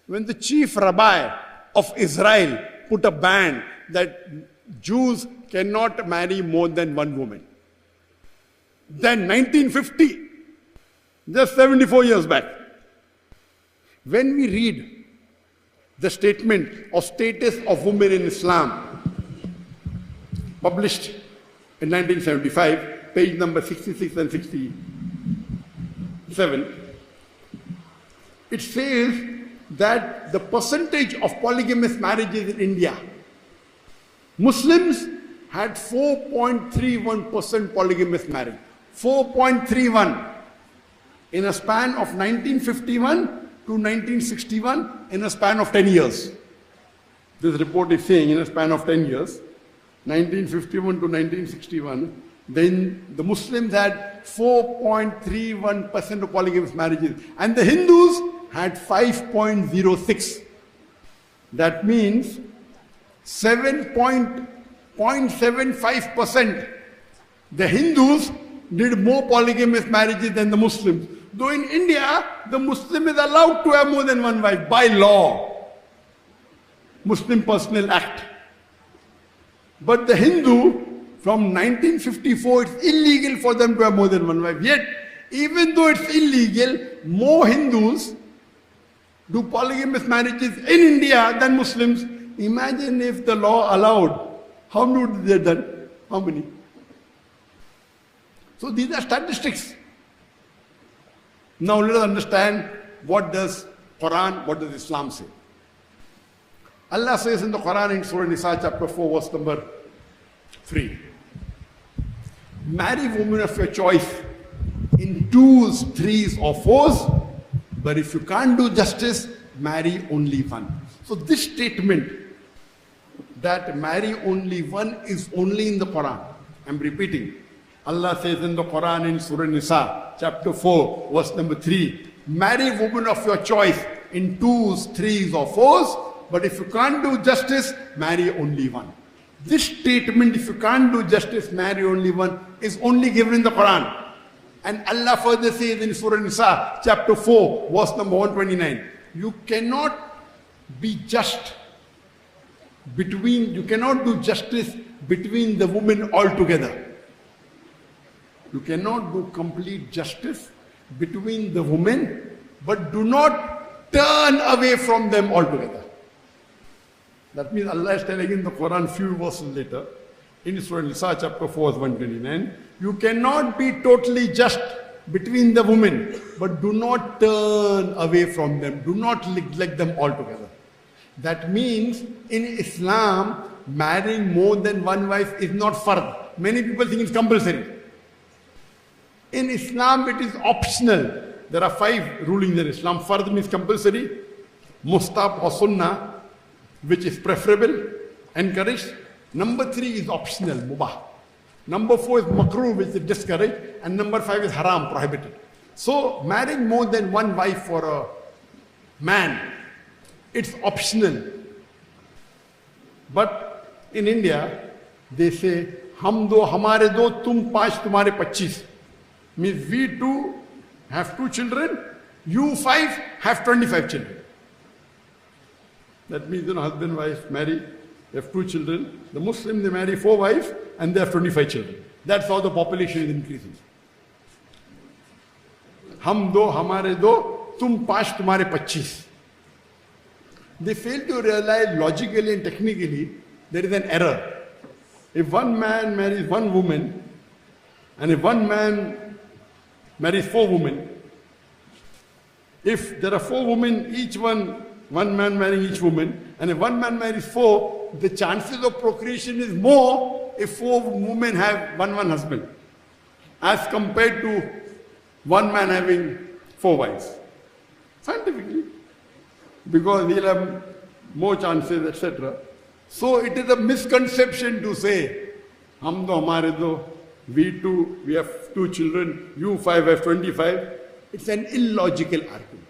when the chief rabbi of Israel put a ban that Jews cannot marry more than one woman. Then 1950, just 74 years back, when we read the statement of status of women in Islam, published in 1975, page number 66 and 67, it says that the percentage of polygamous marriages in India, Muslims had 4.31% polygamous marriage. 4.31 in a span of 1951 to 1961, in a span of 10 years. This report is saying in a span of 10 years, 1951 to 1961, then the Muslims had 4.31% of polygamous marriages, and the Hindus had 5.06. That means 7.75%. The Hindus did more polygamous marriages than the Muslims. Though in India, the Muslim is allowed to have more than one wife by law. Muslim Personal Act. But the Hindu, from 1954, it's illegal for them to have more than one wife. Yet, even though it's illegal, more Hindus do polygamous marriages in India than Muslims. Imagine if the law allowed. How many would they done? How many? So these are statistics. Now let us understand what does Quran, what does Islam say. Allah says in the Quran in Surah Nisa chapter 4 verse number 3. Marry women of your choice in twos, threes or fours, but if you can't do justice, marry only one. So this statement that marry only one is only in the Quran. I'm repeating. Allah says in the Quran in Surah Nisa, chapter 4, verse number 3, marry women of your choice in twos, threes or fours, but if you can't do justice, marry only one. This statement, if you can't do justice, marry only one, is only given in the Quran. And Allah further says in Surah Nisa, chapter 4, verse number 129, you cannot be just between, you cannot do justice between the women altogether. You cannot do complete justice between the women, but do not turn away from them altogether. That means Allah is telling in the Quran few verses later, in Surah Nisa chapter 4 verse 129, you cannot be totally just between the women, but do not turn away from them, do not neglect them altogether. That means in Islam, marrying more than one wife is not fard. Many people think it's compulsory. In Islam, it is optional. There are 5 rulings in Islam. Fard means compulsory, mustahab or sunnah, which is preferable, encouraged. Number 3 is optional, mubah. Number 4 is makruh, which is discouraged. And number 5 is haram, prohibited. So, marrying more than one wife for a man, it's optional. But in India, they say, hum do, hamare do, tum panch, tumhare 25. Means we 2 have 2 children, you 5 have 25 children. That means, husband and wife marry, they have 2 children. The Muslim, they marry 4 wives and they have 25 children. That's how the population is increasing. Hum do, hamare do, tum panch, tumhare 25. They fail to realize logically and technically there is an error. If one man marries one woman, and if one man marries 4 women, if there are 4 women, each one man marrying each woman, and if one man marries 4, the chances of procreation is more if 4 women have one husband, as compared to one man having 4 wives. Scientifically. Because he'll have more chances, etc. So it is a misconception to say, hum do, hamare do, we 2, we have 2 children, you 5 have 25. It's an illogical argument.